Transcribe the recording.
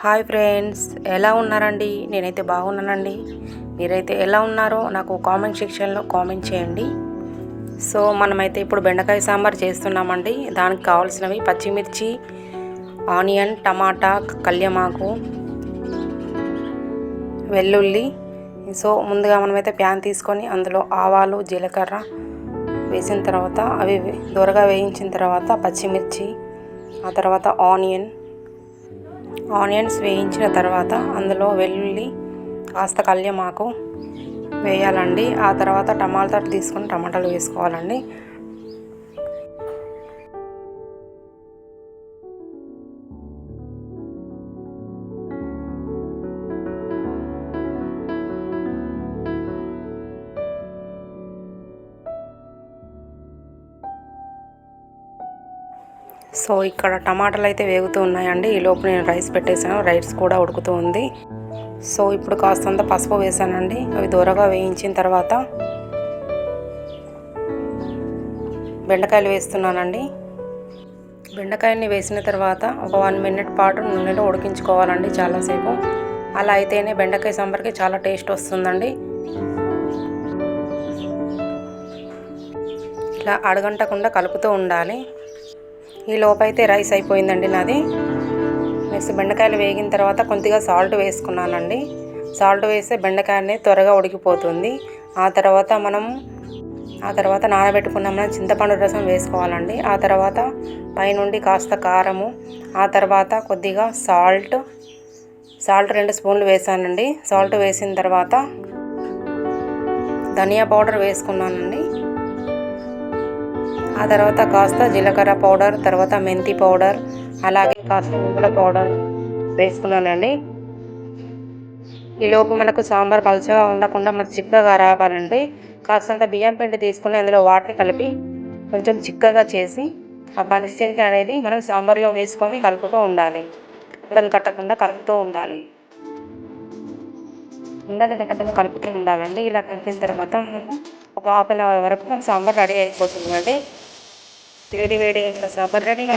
Hi friends, ఎలా ఉన్నారండి? నేనైతే బాగున్నానండి. మీరైతే ఎలా ఉన్నారో నాకు కామెంట్ సెక్షన్లో కామెంట్ చేయండి. సో మనమైతే ఇప్పుడు బెండకాయ సాంబార్ చేస్తున్నామండి. దానికి కావాల్సినవి పచ్చిమిర్చి, ఆనియన్, టమాటా, కల్యమాకు, వెల్లుల్లి. సో ముందుగా మనమైతే ప్యాన్ తీసుకొని అందులో ఆవాలు, జీలకర్ర వేసిన తర్వాత అవి దూరగా వేయించిన తర్వాత పచ్చిమిర్చి, ఆ తర్వాత ఆనియన్స్ వేయించిన తర్వాత అందులో వెల్లుల్లి, కాస్త కల్యమాకు వేయాలండి. ఆ తర్వాత టమాటాలు తీసుకొని టమాటాలు వేసుకోవాలండి. సో ఇక్కడ టమాటాలు అయితే వేగుతూ ఉన్నాయండి. ఈలోపు నేను రైస్ పెట్టేశాను. రైస్ కూడా ఉడుకుతూ ఉంది. సో ఇప్పుడు కాస్తంత పసుపు వేసానండి. అవి దూరగా వేయించిన తర్వాత బెండకాయలు వేస్తున్నానండి. బెండకాయని వేసిన తర్వాత ఒక 1 మినిట్ పాటు నూనెలో ఉడికించుకోవాలండి చాలాసేపు. అలా అయితేనే బెండకాయ సాంబార్కి చాలా టేస్ట్ వస్తుందండి. ఇలా అడగంటకుండా కలుపుతూ ఉండాలి. ఈ లోపైతే రైస్ అయిపోయిందండి నాది. నెక్స్ట్ బెండకాయలు వేగిన తర్వాత కొద్దిగా సాల్ట్ వేసుకున్నానండి. సాల్ట్ వేస్తే బెండకాయ త్వరగా ఉడికిపోతుంది. ఆ తర్వాత నానబెట్టుకున్న చింతపండు రసం వేసుకోవాలండి. ఆ తర్వాత పైనుండి కాస్త కారము, ఆ తర్వాత కొద్దిగా సాల్ట్ 2 స్పూన్లు వేసానండి. సాల్ట్ వేసిన తర్వాత ధనియా పౌడర్ వేసుకున్నానండి. ఆ తర్వాత కాస్త జీలకర్ర పౌడర్, తర్వాత మెంతి పౌడర్, అలాగే కాస్త నువ్వుల పౌడర్ వేసుకున్నానండి. ఈలోపు మనకు సాంబార్ పలుచగా ఉండకుండా మనకు చిక్కగా రావాలండి. కాస్తంత బియ్యం పిండి తీసుకుని అందులో వాటర్ కలిపి కొంచెం చిక్కగా చేసి ఆ కన్సిస్టెన్సీ అనేది మనం సాంబార్లో వేసుకొని కలుపుతూ ఉండాలి. ఉండలు కట్టకుండా కలుపుతూ ఉండాలి. ఉండలు కట్టకుండా కలుపుతూ ఉండాలండి. ఇలా కలిపిన తర్వాత ఒక హాఫ్ అన్ అవర్ వరకు సాంబార్ రెడీ అయిపోతుందండి. వేడి వేడి సాంబార్ రెడీ.